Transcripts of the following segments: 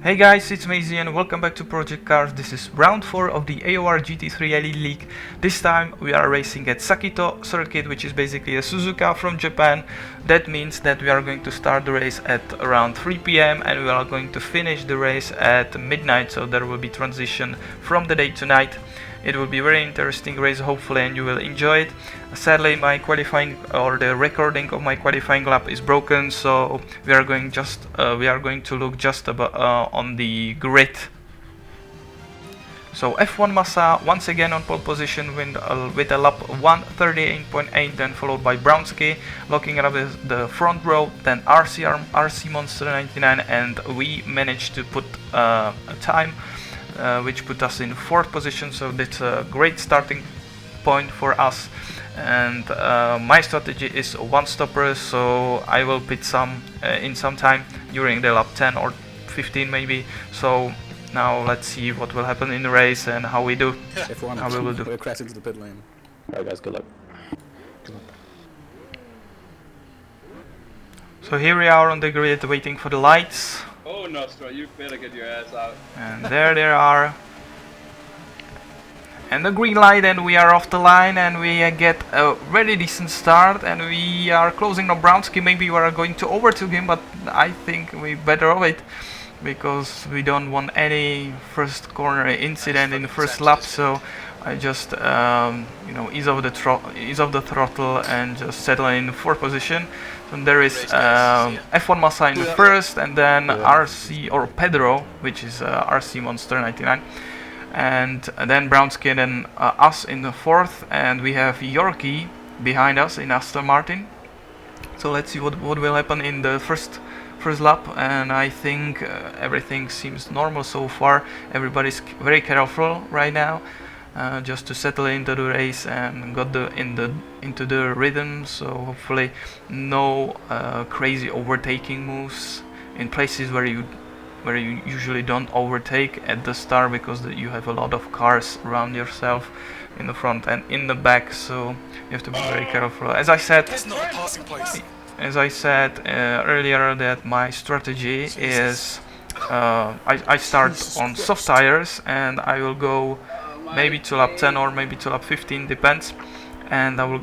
Hey guys, it's Maisie and welcome back to Project Cars. This is round 4 of the AOR GT3 Elite League. This time we are racing at Sakitto circuit, which is basically a Suzuka from Japan. That means that we are going to start the race at around 3 p.m. and we are going to finish the race at midnight, so there will be transition from the day to night. It will be a very interesting race, hopefully, and you will enjoy it. Sadly, my qualifying or the recording of my qualifying lap is broken, so we are going to look just about on the grid. So F1 Massa once again on pole position with a lap 1:38.8, then followed by Brownski, looking at the front row, then RC Monster 99, and we managed to put a time which put us in 4th position, so that's a great starting point for us. And my strategy is one stopper, so I will pit in some time during the lap 10 or 15 maybe. So now let's see what will happen in the race and how we do. How we will do. We'll crash into the pit lane. Alright guys, good luck. So here we are on the grid waiting for the lights. Oh Nostra, you better get your ass out. And there they are. And the green light, and we are off the line, and we get a very decent start, and we are closing on Brownski. Maybe we are going to overtake him, but I think we better avoid, because we don't want any first corner incident in the first lap. So I just ease off the throttle and just settle in the 4th position. So there is F1 Massa in the first, and then RC or Pedro, which is RC Monster 99, and then Brownski, and then us in the 4th, and we have Yorkie behind us in Aston Martin. So let's see what will happen in the first lap, and I think everything seems normal so far. Everybody's very careful right now, just to settle into the race and got into the rhythm. So hopefully no crazy overtaking moves in places where you usually don't overtake at the start, because you have a lot of cars around yourself in the front and in the back, so you have to be very careful. As I said, earlier, that my strategy is I start on soft tires, and I will go maybe to lap 10 or maybe to lap 15, depends, and I will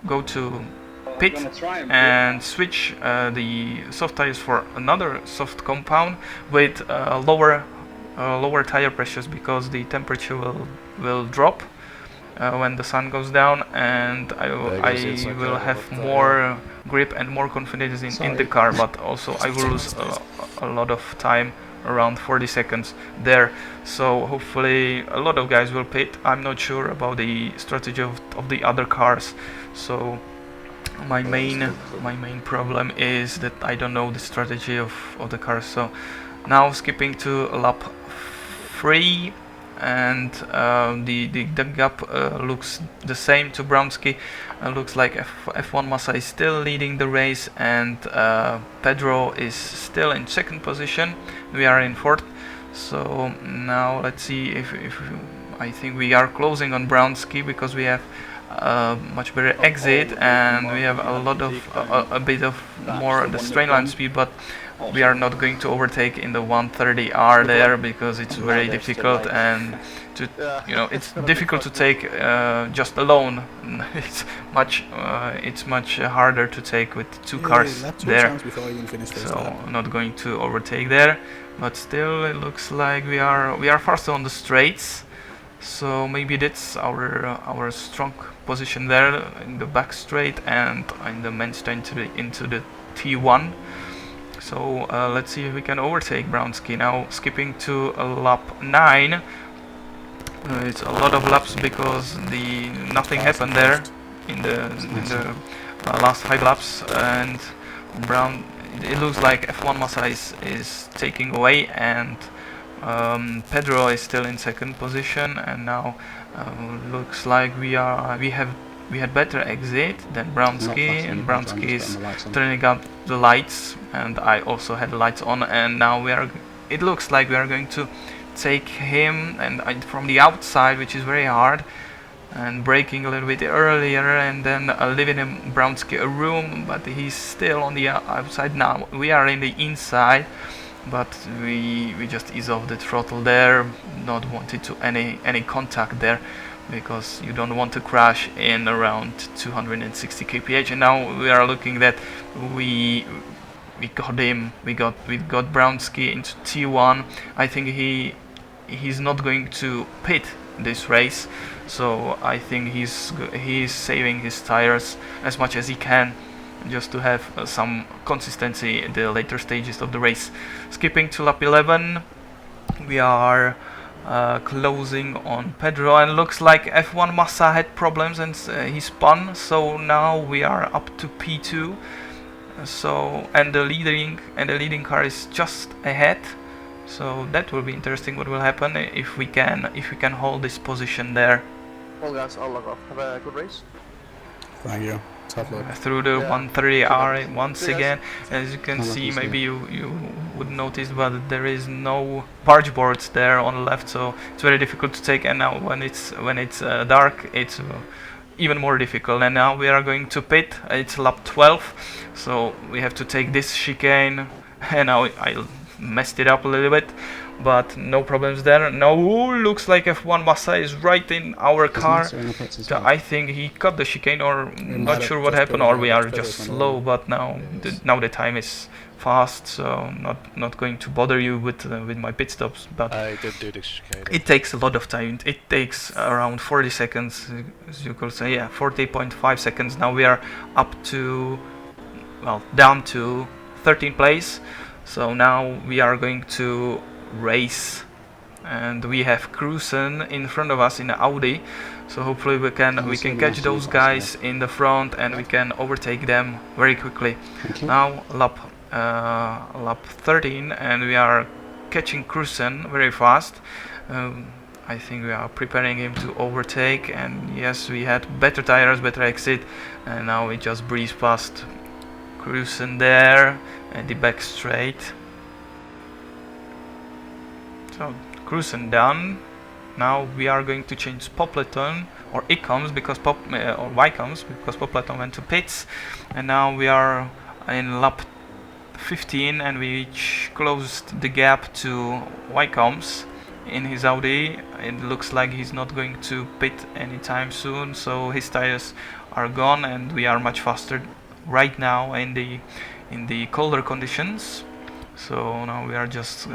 go to pit and switch the soft tires for another soft compound with lower tire pressures, because the temperature will drop when the sun goes down, and I will have more grip and more confidence in the car, but also I will lose a lot of time, around 40 seconds there. So hopefully a lot of guys will pit. I'm not sure about the strategy of the other cars, so my main problem is that I don't know the strategy of the cars. So now skipping to lap 3, and the gap looks the same to Brownski. Looks like F1 Massa is still leading the race, and Pedro is still in 2nd position. We are in 4th. So now let's see if I think we are closing on Brownski, because we have much better exit, and we have a bit of more the straight line speed, but we are not going to overtake in the 130R there, because it's very difficult, and it's difficult to take just alone. It's much harder to take with 2 cars there, so not going to overtake there, but still it looks like we are faster on the straights. So maybe that's our strong position there in the back straight and in the main straight into the T1. So let's see if we can overtake Brownski. Now skipping to lap 9. It's a lot of laps, because nothing happened there in the last 5 laps, and it looks like F1 Massa is taking away, and Pedro is still in 2nd position, and now looks like we had better exit than Brownski, and Brownski is turning up the lights, and I also had the lights on, and now it looks like we are going to take him and from the outside, which is very hard, and braking a little bit earlier, and then leaving him Brownski a room, but he's still on the outside. Now we are in the inside, but we just ease off the throttle there, not wanted to any contact there, because you don't want to crash in around 260 kph. And now we are looking that we got him, we got Brownski into T1. I think he's not going to pit this race, so I think he's saving his tires as much as he can, just to have some consistency in the later stages of the race. Skipping to lap 11, we are closing on Pedro, and looks like F1 Massa had problems and he spun, so now we are up to P2. So and the leading car is just ahead, so that will be interesting what will happen if we can hold this position there. Well guys, I'll log off. Have a good race. Thank you. Tough luck. Through the 130R once again. As you can see, maybe you would notice, but there is no barge boards there on the left, so it's very difficult to take. And now when it's dark, it's even more difficult. And now we are going to pit. It's lap 12, so we have to take this chicane. And now I messed it up a little bit, but no problems there. Now looks like F1 Massa is right in our car. I think he cut the chicane, or not sure what happened, or we are just slow. But now the time is fast, so not going to bother you with my pit stops. But I did do the chicane. it takes a lot of time. It takes around 40 seconds, as you could say. Yeah, 40.5 seconds. Now we are up to, well, down to 13th place. So now we are going to race, and we have Cruisen in front of us in the Audi. So hopefully we can catch those guys in the front, and we can overtake them very quickly. Now lap 13, and we are catching Cruisen very fast. I think we are preparing him to overtake, and yes, we had better tires, better exit, and now we just breeze past Cruisen there and the back straight. So Cruisen done. Now we are going to change Popleton or Icoms because or Ycoms, because Popleton went to pits, and now we are in lap 15, and we closed the gap to Ycoms in his Audi. It looks like he's not going to pit anytime soon, so his tires are gone, and we are much faster right now in the colder conditions. So now we are just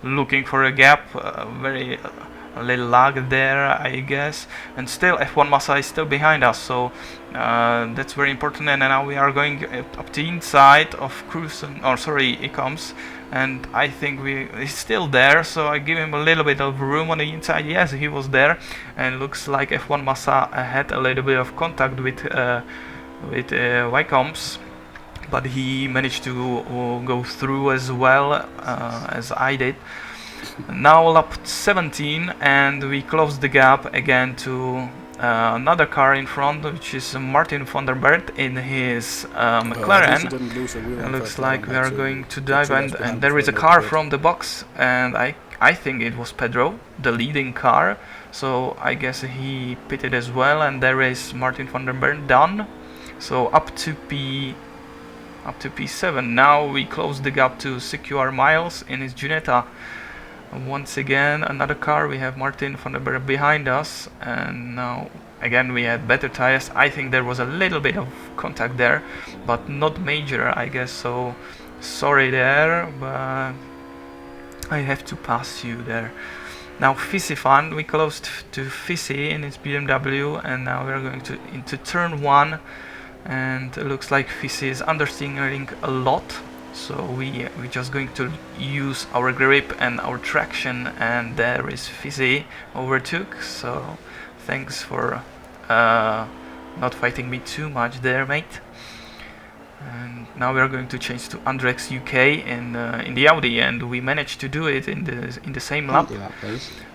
looking for a gap, a little lag there, I guess, and still F1 Massa is still behind us, so that's very important. And now we are going up the inside of Cruisen, or sorry, Icoms, and I think he's still there, so I give him a little bit of room on the inside. Yes, he was there, and looks like F1 Massa had a little bit of contact with Ycoms, but he managed to go through as well as I did. Now lap 17, and we close the gap again to another car in front, which is Martin van der Bert in his McLaren. It looks like we are going to dive, and there is a car from the box, and I think it was Pedro, the leading car, so I guess he pitted as well, and there is Martin van der Bert done. So up to P7. Now we close the gap to CQR Miles in his Ginetta. Once again, another car. We have Martin van der Bert behind us, and now again we had better tires. I think there was a little bit of contact there, but not major, I guess. So sorry there, but I have to pass you there. Now Fisifan, we closed to Fisi in his BMW, and now we are going into turn 1. And it looks like Fisi is understeering a lot, so we're just going to use our grip and our traction, and there is Fisi overtook. So thanks for not fighting me too much there, mate. And now we are going to change to Andrex UK in the Audi, and we managed to do it in the same lap.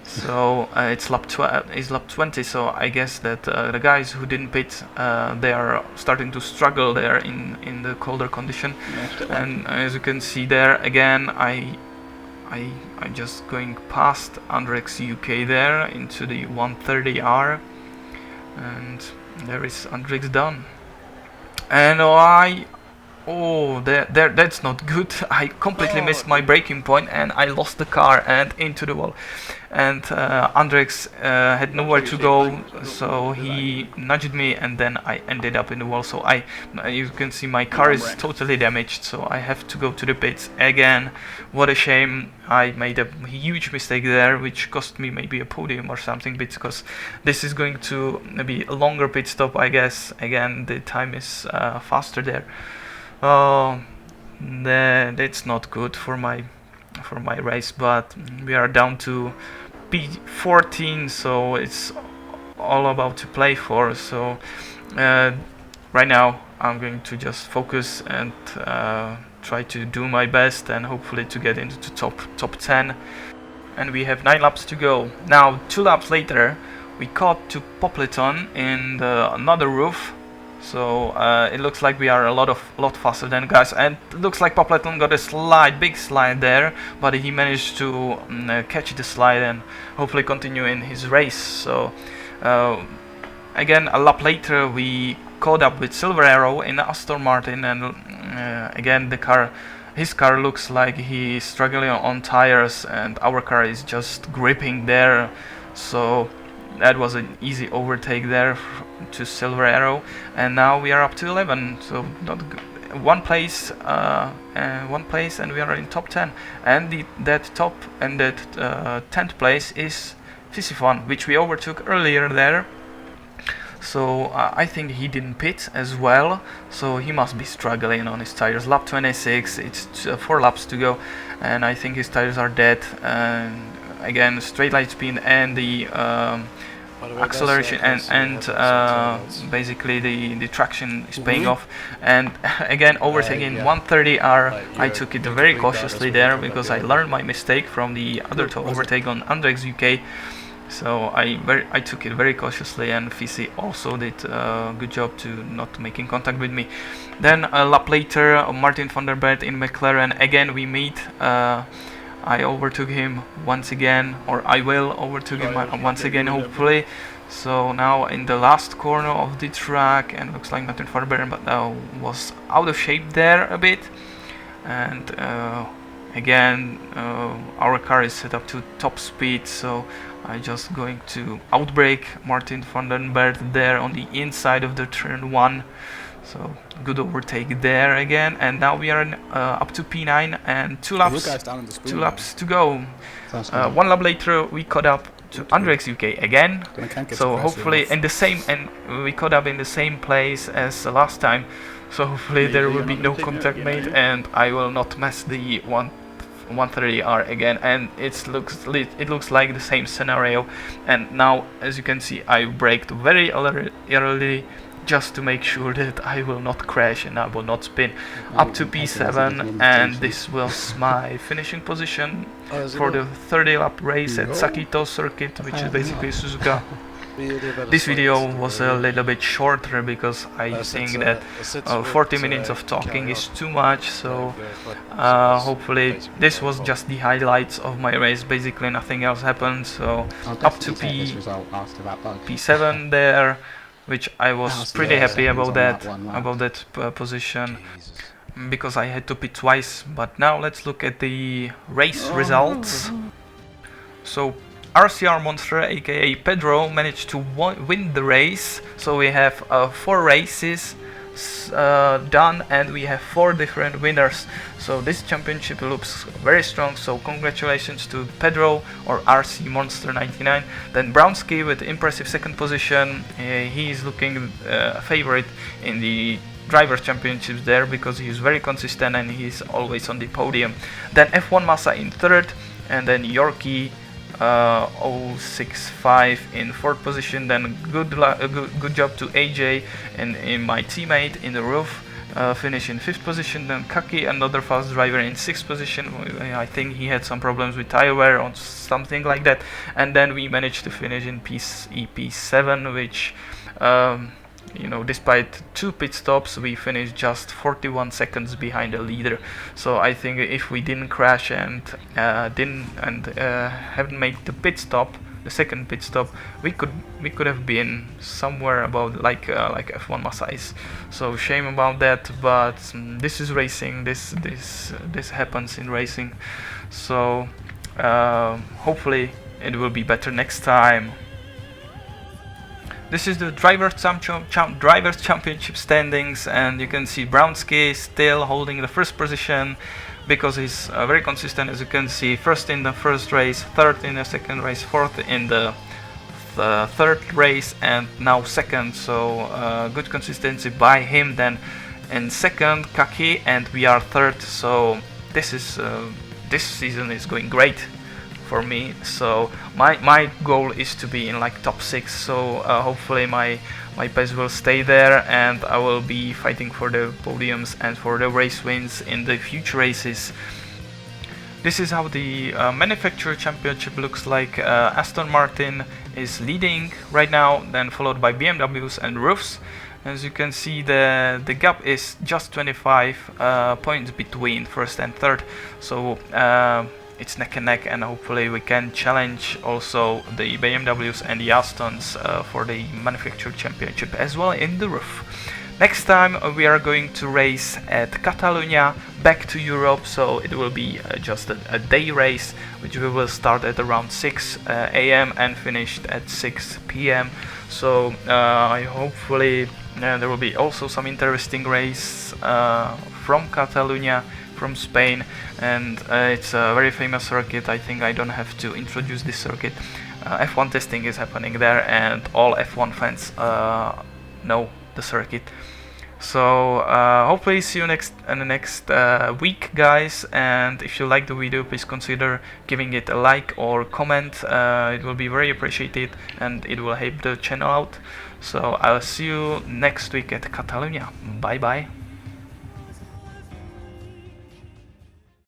So it's lap 20. So I guess that the guys who didn't pit, they are starting to struggle there in the colder condition. And as you can see there again, I'm just going past Andrex UK there into the 130R, and there is Andrex done. And Oh, that's not good. I completely missed my braking point and I lost the car and into the wall. And Andrex had nowhere to go, so he nudged me and then I ended up in the wall. So you can see my car is totally damaged, so I have to go to the pits again. What a shame. I made a huge mistake there, which cost me maybe a podium or something, because this is going to be a longer pit stop, I guess. Again, the time is faster there. That's not good for my race, but we are down to P14, so it's all about to play for. So right now I'm going to just focus and try to do my best and hopefully to get into the top 10. And we have 9 laps to go. Now 2 laps later we caught to Popleton in another roof. So it looks like we are a lot faster than guys, and it looks like Popleton got a big slide there, but he managed to catch the slide and hopefully continue in his race. So again, a lap later we caught up with Silver Arrow in Aston Martin, and again his car looks like he's struggling on tires, and our car is just gripping there. So that was an easy overtake there to Silver Arrow, and now we are up to 11. So not one place, and we are in top 10. And that 10th place is Fisifon, which we overtook earlier there. So I think he didn't pit as well, so he must be struggling on his tires. Lap 26, it's 4 laps to go, and I think his tires are dead. And again, straight line speed and the acceleration and basically the traction is paying off. And again, overtaking 130R, I took it very cautiously there because I learned my mistake from the other overtake on Andrex UK. So I took it very cautiously, and Fisi also did a good job to not making contact with me. Then a lap later, Martin van der Bert in McLaren, again we meet. I overtook him once again, or I will overtake him once again, hopefully. So now in the last corner of the track, and looks like Martin van der Bert was out of shape there a bit. And again, our car is set up to top speed, so I'm just going to outbrake Martin van den Bert there on the inside of the turn 1. So good overtake there again, and now we are up to P9 and 2 laps to go. 1 lap later we caught up to Andrex UK again. So hopefully we caught up in the same place as the last time. So hopefully there will be no contact made, and I will not mess the 130R again. And it looks like the same scenario. And now, as you can see, I braked very early, just to make sure that I will not crash and I will not spin. Up to P7, and this was my finishing position for the 30 lap race at Sakitto circuit, which is basically Suzuka. This video was a little bit shorter because I think that 40 minutes of talking is too much, so hopefully this was just the highlights of my race. Basically nothing else happened. So up to P7 there, which I was pretty happy about that position, because I had to pit twice. But now let's look at the race results. So RCR Monster, aka Pedro, managed to win the race. So we have 4 races done, and we have 4 different winners. So this championship looks very strong, so congratulations to Pedro, or RC Monster 99. Then Brownski with impressive 2nd position. He is looking favorite in the Drivers' Championships there, because he is very consistent and he is always on the podium. Then F1 Massa in 3rd, and then Yorkie 065 in 4th position. Then good job to AJ and my teammate in the roof, finish in 5th position. Then Kaki, another fast driver, in 6th position. I think he had some problems with tire wear or something like that. And then we managed to finish in EP7, which despite 2 pit stops, we finished just 41 seconds behind the leader. So I think if we didn't crash and haven't made the pit stop the second pit stop, we could have been somewhere about like F1 Masais. So shame about that, but this is racing. This happens in racing. So hopefully it will be better next time. This is the Drivers' Championship standings, and you can see Brownski still holding the first position because he's very consistent, as you can see. First in the first race, third in the second race, fourth in the third race, and now second. So good consistency by him. Then in second, Kaki, and we are third. So this season is going great for me. So my goal is to be in like top 6, so hopefully my pace will stay there, and I will be fighting for the podiums and for the race wins in the future races. This is how the manufacturer championship looks like. Aston Martin is leading right now, then followed by BMWs and roofs. As you can see, the gap is just 25 points between first and third, so it's neck and neck, and hopefully we can challenge also the BMWs and the Astons for the manufacturer championship as well in the roof. Next time we are going to race at Catalonia, back to Europe, so it will be just a day race, which we will start at around 6 AM and finished at 6 PM. So hopefully there will be also some interesting race from Catalonia, from Spain, and it's a very famous circuit. I think I don't have to introduce this circuit. F1 testing is happening there, and all F1 fans know the circuit. So hopefully see you in the next week, guys, and if you like the video, please consider giving it a like or comment. It will be very appreciated and it will help the channel out. So I'll see you next week at Catalonia. Bye bye.